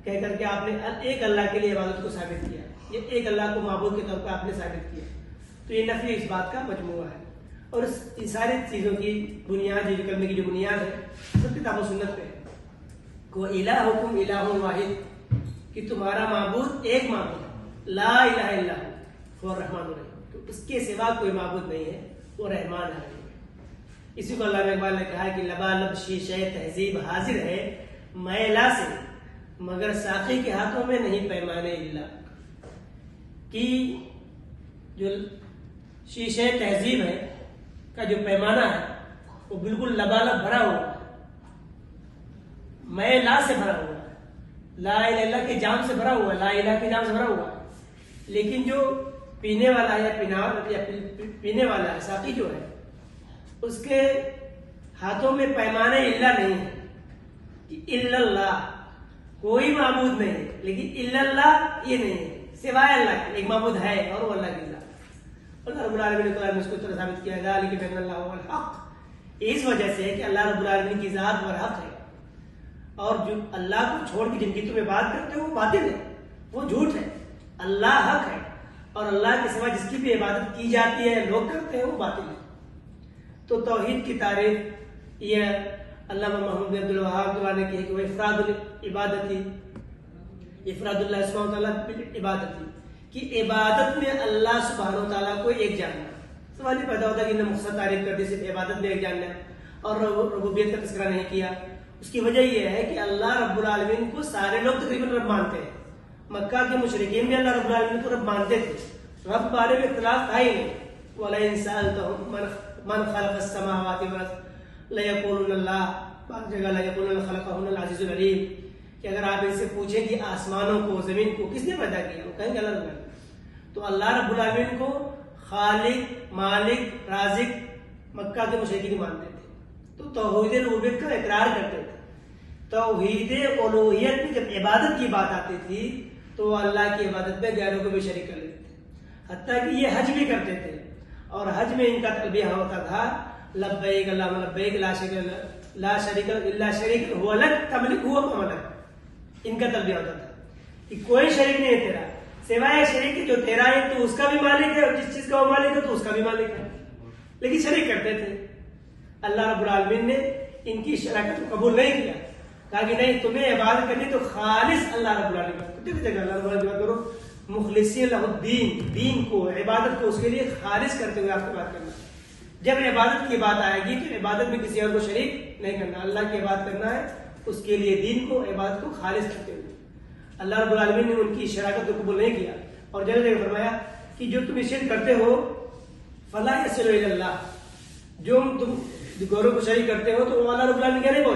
کہہ کر کے آپ نے ایک اللہ کے لیے عبادت کو ثابت کیا، یہ ایک اللہ کو معبود کے طور پہ آپ نے ثابت کیا، تو یہ نفی اس بات کا مجموعہ ہے۔ اور ان ساری چیزوں کی بنیاد، یہ کلمے کی جو بنیاد ہے سب کتاب و سنت پہ ہے۔ کو الہکم الہ واحد، کہ تمہارا معبود ایک معبود ہے، لا الہ الا هو الرحمن الرحیم، تو اس کے سوا کوئی معبود نہیں ہے، وہ رحمان ہے۔ اسی کو علامہ اقبال نے کہا کہ لبالب شیشہ تہذیب حاضر ہے میلا سے، مگر ساقی کے ہاتھوں میں نہیں پیمانے الا، کہ جو شیشہ تہذیب ہے کا جو پیمانہ ہے وہ بالکل لبالب بھرا ہوا ہے، میں لا سے بھرا ہوا ہے، لا الہ الا کے جام سے بھرا ہوا ہے، لا الہ کے جام سے بھرا ہوا ہے، لیکن جو پینے والا ہے یا پینے والا ہے ساقی جو ہے اس کے ہاتھوں میں پیمانے الا نہیں ہے، کہ الا اللہ، کوئی معبود نہیں ہے، لیکن الا اللہ یہ نہیں ہے، سوائے اللہ کے ایک معبود ہے اور وہ اللہ کی ذات۔ اللہ رب العالمین نے قرآن میں اس کو طرح ثابت کیا، ذالک بان اللہ هو الحق، اس وجہ سے کہ اللہ رب العالمین کی ذات برحق ہے، اور جو اللہ کو چھوڑ کے جن کی تم عبادت کرتے ہو وہ باطل ہے، وہ جھوٹ ہے، اللہ حق ہے، اور اللہ کے سوا جس کی بھی عبادت کی جاتی ہے لوگ کرتے ہیں وہ باطل ہے۔ تو توحید کی تعریف یہ علامہ محمد بن عبد الوہاب نے کی ہے کہ وہ افراد العبادتی، افراد اللہ سبحانہ وتعالیٰ بالعبادتی، کہ عبادت میں اللہ سبحانہ وتعالیٰ کو ایک جاننا۔ سوال یہ پیدا ہوتا ہے کہ انہوں نے مختصر تعریف کر دی، صرف عبادت میں ایک جاننا اور ربوبیت کا تذکرہ نہیں کیا۔ اس کی وجہ یہ ہے کہ اللہ رب العالمین کو سارے لوگ تقریباً رب مانتے ہیں، مکہ کے مشرکین بھی اللہ رب العالمین کو رب مانتے تھے، رب بارے میں اختلاف تھا ہی نہیں۔ وَلَئِن سَأَلْتَهُم من خلق السماوات والارض لَيَقُولُنَّ اللَّهُ، بعض جگہ لَيَقُولُنَّ خَلَقَهُنَّ الْعَزِيزُ الْعَلِيمُ، کہ اگر آپ ان سے پوچھیں کہ آسمانوں کو زمین کو کس نے پیدا کیا، وہ کہیں گے اللہ رب العالمین۔ تو اللہ رب العالمین کو خالق، مالک، رازق مکہ کے مشرکین مانتے تھے، تو توحید ربوبیت کا اقرار کرتے تھے۔ توحید الوہیت میں جب عبادت کی بات آتی تھی تو اللہ کی عبادت میں غیروں کو بھی شریک کر لیتے تھے، حتیٰ کہ یہ حج بھی کرتے تھے، اور حج میں ان کا تلبیہ ہوتا تھا لبیک اللہم لبیک لا شریک الا شریک هو لک تملک هو ما ملک، ان کا تلبیہ ہوتا تھا کہ کوئی شریک نہیں ہے تیرا سوائے شریک کے جو تیرا ہے، تو اس کا بھی مالک ہے، اور جس چیز کا وہ مالک ہے تو اس کا بھی مالک ہے، لیکن شریک کرتے تھے۔ اللہ رب العالمین نے ان کی شراکت کو قبول نہیں کیا، کہا کہ نہیں، تمہیں عبادت کرنی تو خالص اللہ رب العالمین کو، اللہ رب العالمین کرو، مخلصین لہ الدین، دین کو، عبادت کو اس کے لیے خالص کرتے ہوئے آپ کو بات کرنا۔ جب عبادت کی بات آئے گی تو عبادت میں کسی اور کو شریک نہیں کرنا، اللہ کی عبادت کرنا ہے، اس کے لیے دین کو، عبادت کو خالص کرتے ہوئے۔ اللہ رب العالمین نے ان کی شراکت کو قبول نہیں کیا، اور جگہ جگہ فرمایا کہ جو تم شرک کرتے ہو فلا یصل الی اللہ، جو تم گوروں کو شریک کرتے ہو تو وہ اللہ رب العالمین کیا نہیں